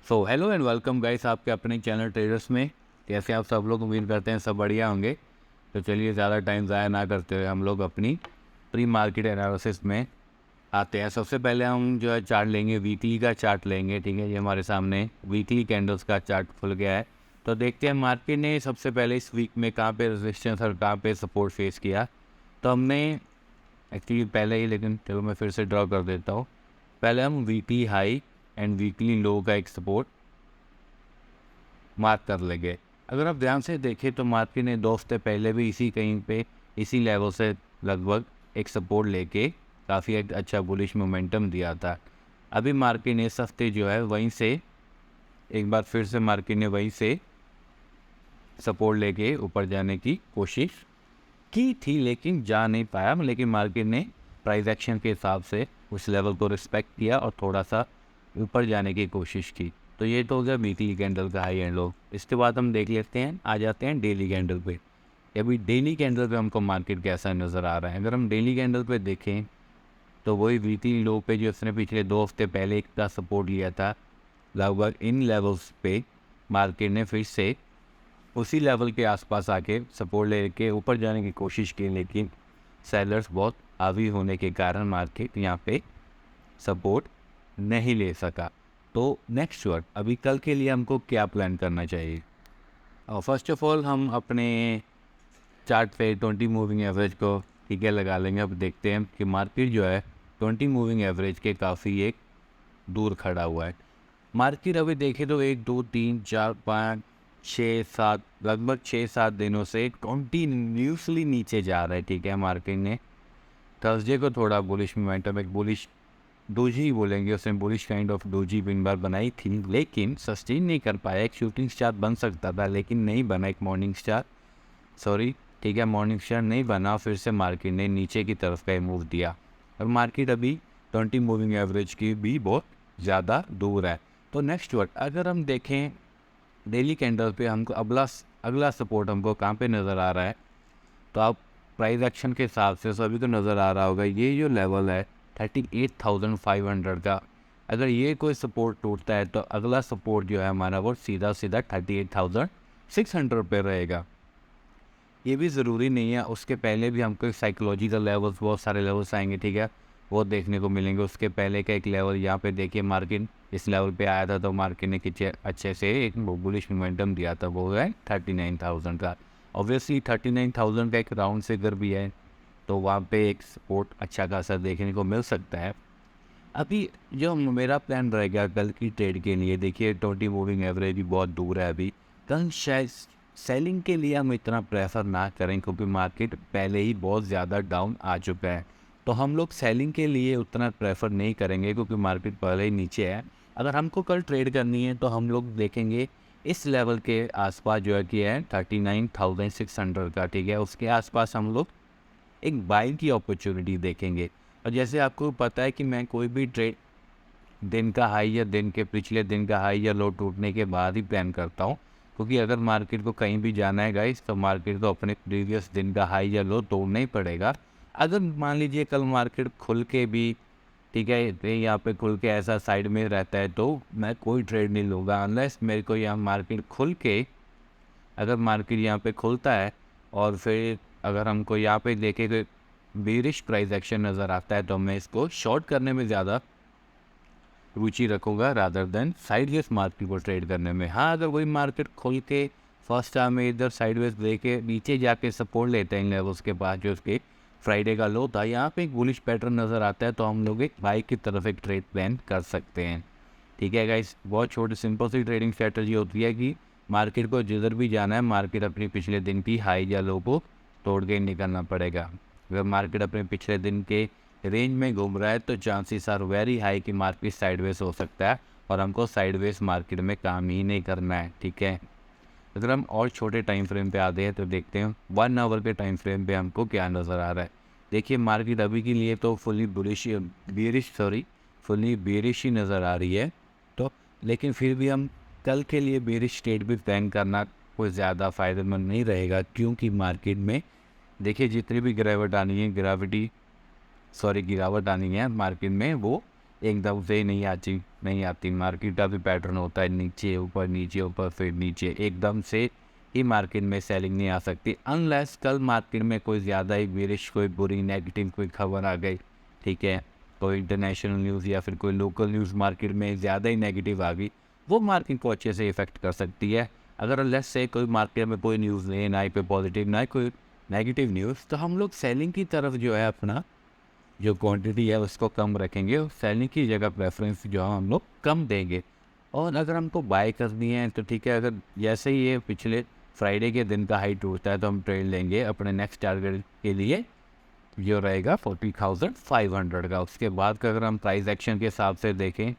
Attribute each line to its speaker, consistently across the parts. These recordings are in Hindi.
Speaker 1: So hello and welcome guys आपके अपने चैनल ट्रेडर्स में। कैसे आप सब लोग, उम्मीद करते हैं सब बढ़िया होंगे। तो चलिए ज़्यादा टाइम ज़ाया ना करते हुए हम लोग अपनी प्री मार्केट एनालिसिस में आते हैं। सबसे पहले हम जो है चार्ट लेंगे, वीकली का चार्ट लेंगे। ठीक है, ये हमारे सामने वीकली कैंडल्स का चार्ट खुल गया है। तो देखते हैं मार्केट ने सबसे पहले इस वीक में कहाँ पे रेजिस्टेंस और कहाँ पे सपोर्ट फेस किया। तो हमने एक्चुअली पहले ही, लेकिन चलो मैं फिर से ड्रॉ कर देता हूँ। पहले हम वीकली हाई एंड वीकली लो का एक सपोर्ट मार्क कर लेंगे। अगर आप ध्यान से देखें तो मार्केट ने 2 हफ्ते पहले भी इसी कहीं पे इसी लेवल से लगभग एक सपोर्ट लेके काफ़ी एक अच्छा बुलिश मोमेंटम दिया था। अभी मार्केट ने इस हफ्ते जो है वहीं से एक बार फिर से मार्केट ने वहीं से सपोर्ट लेके ऊपर जाने की कोशिश की थी, लेकिन जा नहीं पाया। लेकिन मार्केट ने प्राइस एक्शन के हिसाब से उस लेवल को रिस्पेक्ट किया और थोड़ा सा ऊपर जाने की कोशिश की। तो ये तो हो गया वीकली कैंडल का हाई एंड लो। इसके बाद हम देख लेते हैं, आ जाते हैं डेली कैंडल पे। अभी डेली कैंडल पे हमको मार्केट कैसा नज़र आ रहा है। अगर हम डेली कैंडल पे देखें तो वही वीकली लो पे जो उसने पिछले 2 हफ्ते पहले एक का सपोर्ट लिया था, लगभग इन लेवल्स पे मार्केट ने फिर से उसी लेवल के आसपास आके सपोर्ट लेके ऊपर जाने की कोशिश की, लेकिन सेलर्स बहुत हावी होने के कारण मार्केट यहाँ पे सपोर्ट नहीं ले सका। तो नेक्स्ट वर्ड, अभी कल के लिए हमको क्या प्लान करना चाहिए। फर्स्ट ऑफ ऑल हम अपने चार्ट पे 20 मूविंग एवरेज को ठीक है लगा लेंगे। अब देखते हैं कि मार्केट जो है 20 मूविंग एवरेज के काफ़ी एक दूर खड़ा हुआ है। मार्केट अभी देखें तो 1 2 3 4 5 6 7 लगभग 6-7 दिनों से कंटिन्यूसली नीचे जा रहा है। ठीक है, मार्केट ने थर्सडे को थोड़ा बुलिश मोमेंटम, एक बुलिश डोजी बोलेंगे, उसने bullish kind of doji pin bar बनाई थी, लेकिन सस्टेन नहीं कर पाया। एक शूटिंग स्टार बन सकता था लेकिन नहीं बना, एक मॉर्निंग स्टार सॉरी ठीक है मॉर्निंग स्टार नहीं बना। फिर से मार्केट ने नीचे की तरफ का मूव दिया और मार्केट अभी 20 मूविंग एवरेज की भी बहुत ज़्यादा दूर है। तो नेक्स्ट वर्ड, अगर हम देखें डेली कैंडल पे हमको अगला सपोर्ट हमको कहाँ पे नज़र आ रहा है, तो आप प्राइस एक्शन के हिसाब से सभी को नज़र आ रहा होगा। ये जो लेवल है 38,500 का, अगर ये कोई सपोर्ट टूटता है तो अगला सपोर्ट जो है हमारा वो सीधा 38,600 पे रहेगा। ये भी ज़रूरी नहीं है, उसके पहले भी हमको साइकोलॉजिकल लेवल्स, बहुत सारे लेवल्स आएंगे। ठीक है, वो देखने को मिलेंगे। उसके पहले का एक लेवल यहाँ पे देखिए, मार्केट इस लेवल पे आया था तो मार्केट ने किसी अच्छे से एक बुलिश मोमेंटम दिया था, वो है 39,000 का। ऑब्वियसली 39,000 का एक राउंड फिगर भी है, तो वहाँ पे एक सपोर्ट अच्छा खासा देखने को मिल सकता है। अभी जो मेरा प्लान रहेगा कल की ट्रेड के लिए, देखिए 20 मूविंग एवरेज भी बहुत दूर है। अभी कल शायद सेलिंग के लिए हम इतना प्रेफर ना करें, क्योंकि मार्केट पहले ही बहुत ज़्यादा डाउन आ चुका है। तो हम लोग सेलिंग के लिए उतना प्रेफर नहीं करेंगे, क्योंकि मार्केट पहले ही नीचे है। अगर हमको कल ट्रेड करनी है तो हम लोग देखेंगे इस लेवल के आसपास जो है कि है 39,600 का। ठीक है, उसके आसपास हम लोग एक बाइंग की अपॉर्चुनिटी देखेंगे। और जैसे आपको पता है कि मैं कोई भी ट्रेड दिन का हाई या दिन के पिछले दिन का हाई या लो टूटने के बाद ही प्लान करता हूँ, क्योंकि अगर मार्केट को कहीं भी जाना है गाइस तो मार्केट को अपने प्रीवियस दिन का हाई या लो तोड़ना ही पड़ेगा। अगर मान लीजिए कल मार्केट खुल के भी ठीक है तो यहाँ पे खुल के ऐसा साइड में रहता है तो मैं कोई ट्रेड नहीं लूँगा, अनलेस मेरे को यहाँ मार्केट खुल के, अगर मार्केट यहाँ पे खुलता है और फिर अगर हमको यहाँ पे देखे कोई बेरिश प्राइस एक्शन नज़र आता है तो मैं इसको शॉर्ट करने में ज़्यादा रुचि रखूँगा रादर देन साइडवेज मार्केट को ट्रेड करने में। हाँ, अगर वही मार्केट खोल के फर्स्ट टाइम में इधर साइडवेज लेके नीचे जाके सपोर्ट लेते हैं लेवल्स के पास, जो उसके फ्राइडे का लो था, यहाँ पे एक बुलिश पैटर्न नज़र आता है तो हम लोग एक बाई की तरफ एक ट्रेड प्लान कर सकते हैं। ठीक है गाइस, बहुत छोटी सिंपल सी ट्रेडिंग स्ट्रेटजी होती है कि मार्केट को जिधर भी जाना है मार्केट अपनी पिछले दिन की हाई या लो को तोड़ के निकलना पड़ेगा। अगर मार्केट अपने पिछले दिन के रेंज में घूम रहा है तो चांसेस आर वेरी हाई कि मार्केट साइडवेज हो सकता है और हमको साइडवेज मार्केट में काम ही नहीं करना है। ठीक है, अगर हम और छोटे टाइम फ्रेम पे आते हैं तो देखते हैं 1 आवर के टाइम फ्रेम पे हमको क्या नज़र आ रहा है। देखिए मार्केट अभी के लिए तो फुली बेरिश ही नज़र आ रही है। तो लेकिन फिर भी हम कल के लिए बेरिश ट्रेड भी प्लान करना कोई ज़्यादा फ़ायदेमंद नहीं रहेगा, क्योंकि मार्केट में देखिए जितनी भी गिरावट आनी है मार्केट में, वो एकदम से नहीं आती। नहीं आती। मार्केट का भी पैटर्न होता है नीचे ऊपर फिर नीचे, एकदम से ही मार्केट में सेलिंग नहीं आ सकती अनलेस कल मार्केट में कोई ज़्यादा ही बेरिश, कोई बुरी नेगेटिव कोई खबर आ गई, ठीक है, कोई इंटरनेशनल न्यूज़ या फिर कोई लोकल न्यूज़ मार्केट में ज़्यादा ही नेगेटिव आ गई, वो मार्केट को अच्छे से इफेक्ट कर सकती है। अगर लेट्स से कोई मार्केट में कोई न्यूज़ नहीं, ना ही कोई पॉजिटिव ना ही कोई नेगेटिव न्यूज़, तो हम लोग सेलिंग की तरफ जो है अपना जो क्वांटिटी है उसको कम रखेंगे और सेलिंग की जगह प्रेफरेंस जो है हम लोग कम देंगे। और अगर हमको बाय करनी है तो ठीक है, अगर जैसे ही ये पिछले फ्राइडे के दिन का हाई टूटता है तो हम ट्रेड लेंगे अपने नेक्स्ट टारगेट के लिए, जो रहेगा 40,500 का। उसके बाद का अगर हम प्राइस एक्शन के हिसाब से देखें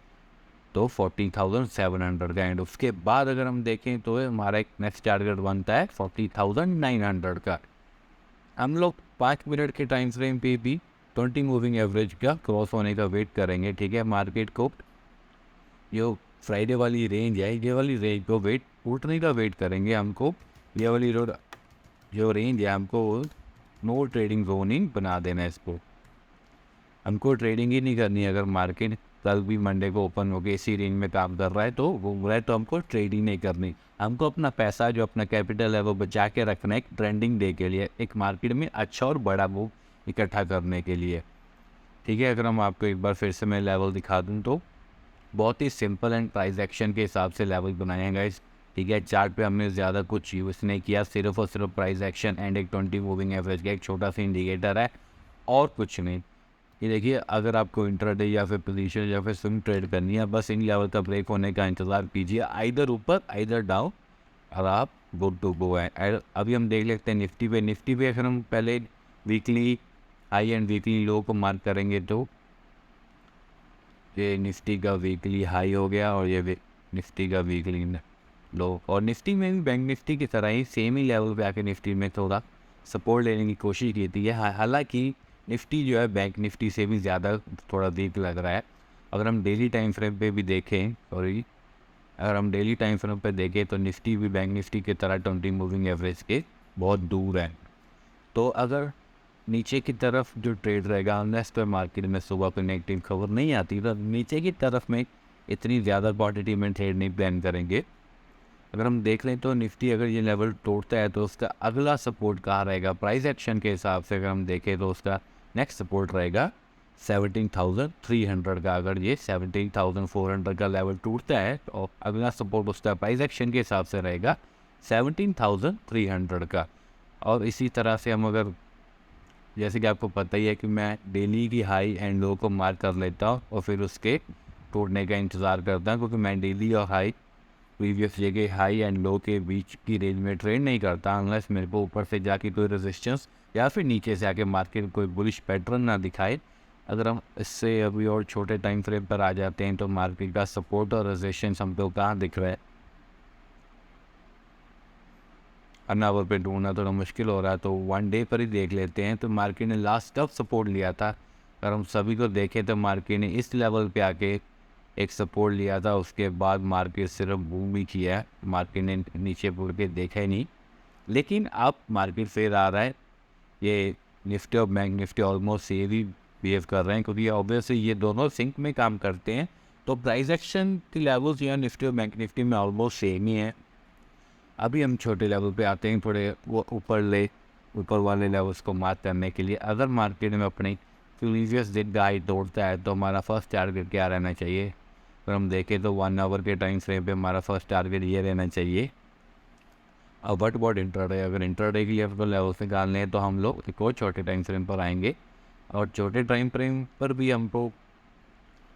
Speaker 1: तो 40,700 का, एंड उसके बाद अगर हम देखें तो हमारा एक नेक्स्ट टारगेट बनता है 40,900 का। हम लोग 5 मिनट के टाइम फ्रेम पे भी 20 मूविंग एवरेज का क्रॉस होने का वेट करेंगे, ठीक है। मार्केट को जो फ्राइडे वाली रेंज है, ये वाली रेंज को वेट उठने का वेट करेंगे। हमको ये वाली जो रेंज है हमको नो ट्रेडिंग जोन ही बना देना है इसको। हमको ट्रेडिंग ही नहीं करनी है। अगर मार्केट कल भी मंडे को ओपन होकर इसी रेंज में काम कर रहा है तो वो बोला है तो हमको ट्रेडिंग नहीं करनी। हमको अपना पैसा जो अपना कैपिटल है वो बचा के रखना है एक ट्रेंडिंग डे के लिए, एक मार्केट में अच्छा और बड़ा मूव इकट्ठा करने के लिए, ठीक है। अगर हम आपको एक बार फिर से मैं लेवल दिखा दूँ तो बहुत ही सिंपल एंड प्राइस एक्शन के हिसाब से लेवल बनाए हैं गाइस, ठीक है। चार्ट पे हमने ज़्यादा कुछ यूज़ नहीं किया, सिर्फ और सिर्फ प्राइस एक्शन एंड एक 20 मूविंग एवरेज का एक छोटा सा इंडिकेटर है और कुछ नहीं। ये देखिए, अगर आपको इंट्राडे या फिर पोजीशन या फिर स्विंग ट्रेड करनी है, बस इन लेवल का ब्रेक होने का इंतज़ार कीजिए, आइदर ऊपर आइदर डाउन, और आप गुड टू गो है। अभी हम देख लेते हैं निफ्टी पे अगर हम पहले वीकली हाई एंड वीकली लो को मार्क करेंगे तो ये निफ्टी का वीकली हाई हो गया और ये निफ्टी का वीकली लो। और निफ्टी में भी बैंक निफ्टी की तरह ही सेम ही लेवल पे आके निफ्टी में थोड़ा सपोर्ट लेने की कोशिश की थी है। हालांकि निफ्टी जो है बैंक निफ्टी से भी ज़्यादा थोड़ा वीक लग रहा है। अगर हम डेली टाइम फ्रेम पे भी देखें पे देखें तो निफ्टी भी बैंक निफ्टी की तरह 20 मूविंग एवरेज के बहुत दूर है। तो अगर नीचे की तरफ जो ट्रेड रहेगा अनलेस तो मार्केट में सुबह कोई नेगेटिव खबर नहीं आती तो नीचे की तरफ में इतनी ज़्यादा क्वांटिटी में ट्रेड नहीं प्लान करेंगे। अगर हम देख लें तो निफ्टी अगर ये लेवल तोड़ता है तो उसका अगला सपोर्ट कहाँ रहेगा, प्राइस एक्शन के हिसाब से अगर हम देखें तो उसका नेक्स्ट सपोर्ट रहेगा 17,300 का। अगर ये 17,400 का लेवल टूटता है तो अगला सपोर्ट उसका प्राइस एक्शन के हिसाब से रहेगा 17,300 का। और इसी तरह से हम अगर, जैसे कि आपको पता ही है कि मैं डेली की हाई एंड लो को मार्क कर लेता हूँ और फिर उसके टूटने का इंतज़ार करता हूँ, क्योंकि मैं डेली और हाई प्रीवियस जगह हाई एंड लो के बीच की रेंज में ट्रेड नहीं करता अनलेस मेरे को ऊपर से जाके कोई रेजिस्टेंस या फिर नीचे से आके मार्केट कोई बुलिश पैटर्न ना दिखाए। अगर हम इससे अभी और छोटे टाइम फ्रेम पर आ जाते हैं तो मार्केट का सपोर्ट और रेजिस्टेंस हमको कहाँ दिख रहा है, अनावर पे ढूंढना थोड़ा मुश्किल हो रहा है, तो 1 डे पर ही देख लेते हैं। तो मार्केट ने लास्ट कब सपोर्ट लिया था, अगर हम सभी को देखें तो मार्केट ने इस लेवल पे आके एक सपोर्ट लिया था, उसके बाद मार्केट सिर्फ बूम ही किया है, मार्केट ने नीचे मुड़ के देखा ही नहीं। लेकिन अब मार्केट फिर आ रहा है, ये निफ्टी और बैंक निफ्टी ऑलमोस्ट सेम ही बिहेव कर रहे हैं, क्योंकि ऑब्वियसली ये दोनों सिंक में काम करते हैं। तो प्राइस एक्शन की लेवल्स यहाँ निफ्टी और बैंक निफ्टी में ऑलमोस्ट सेम ही है। अभी हम छोटे लेवल पे आते हैं, थोड़े वो ऊपर वाले लेवल्स को मार्क करने के लिए। अगर मार्केट में अपनी प्रीवियस दिन का हाई तोड़ता है तो हमारा फर्स्ट टारगेट क्या रहना चाहिए, अगर हम देखें तो 1 आवर के टाइम फ्रेम पे हमारा फर्स्ट टारगेट ये रहना चाहिए। अब वट अबाउट इंट्राडे, अगर इंट्राडे के लिए आपको लेवल्स निकालने हैं तो हम लोग एक और छोटे टाइम फ्रेम पर आएंगे, और छोटे टाइम फ्रेम पर भी हमको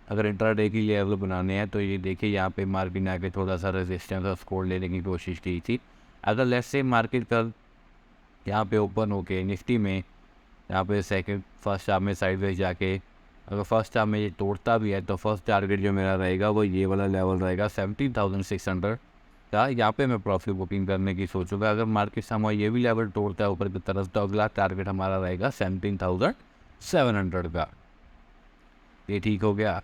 Speaker 1: अगर इंट्राडे की लेवल बनाने हैं तो ये देखिए यहाँ पे मार्केट ने आके थोड़ा सा रेजिस्टेंस और सपोर्ट लेने की कोशिश की थी। अगर लेट्स से मार्केट कल यहाँ पे ओपन होके निफ्टी में यहाँ पे फर्स्ट हाफ में साइडवेज जाके अगर फर्स्ट हाफ में ये तोड़ता भी है तो फर्स्ट टारगेट जो मेरा रहेगा वो ये वाला लेवल रहेगा 17,600 का। यहाँ पे मैं प्रॉफिट बुकिंग करने की सोचूंगा। अगर मार्केट समय ये भी लेवल तोड़ता है ऊपर की तरफ तो अगला टारगेट हमारा रहेगा 17,700 का। ये ठीक हो गया।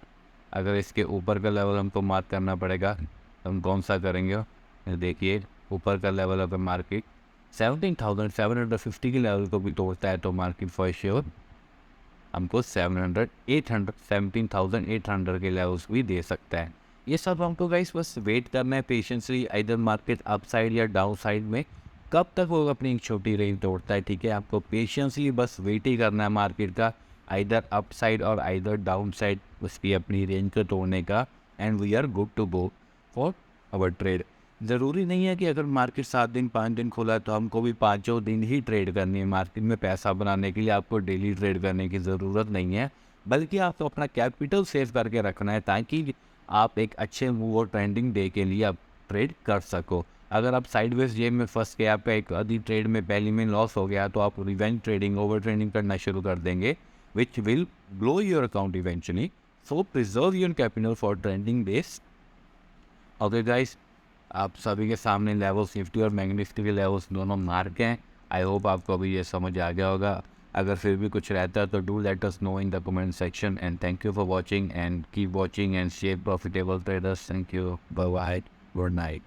Speaker 1: अगर इसके ऊपर का लेवल हमको मार्क करना पड़ेगा तो हम कौन सा करेंगे, देखिए ऊपर का लेवल अगर मार्केट 17,750 के लेवल को भी तोड़ता है तो मार्केट फॉर श्योर हमको 17,800 के लेवल्स भी दे सकता है। ये सब हमको गाइस बस वेट करना है पेशेंसली, इधर मार्केट अप साइड या डाउन साइड में कब तक वो अपनी एक छोटी रेंज तोड़ता है, ठीक है। आपको पेशेंसली बस वेट ही करना है मार्केट का, इधर अप साइड और इधर डाउन साइड उसकी अपनी रेंज को तोड़ने का, and we are good to go for our trade. ज़रूरी नहीं है कि अगर मार्केट 7 दिन 5 दिन खुला है तो हमको भी पाँचों दिन ही ट्रेड करनी है। मार्केट में पैसा बनाने के लिए आपको डेली ट्रेड करने की ज़रूरत नहीं है, बल्कि आपको अपना कैपिटल सेव करके रखना है ताकि आप एक अच्छे मूव और ट्रेंडिंग डे के लिए आप ट्रेड कर सको। अगर आप साइडवेज जेब में फंस के आपका एक आधी ट्रेड में पहली में लॉस हो गया तो आप रिवेंज ट्रेडिंग, ओवर ट्रेडिंग करना शुरू कर देंगे, which will blow your account eventually. So preserve your capital for trending days. Okay guys, आप सभी के सामने लेवल्स निफ्टी और बैंक निफ्टी के लेवल्स दोनों मार्क हैं। आई होप आपको अभी ये समझ आ गया होगा। अगर फिर भी कुछ रहता है तो do let us know in the comment section, and thank you for watching and keep watching and share profitable traders. Thank you, bye bye, good night.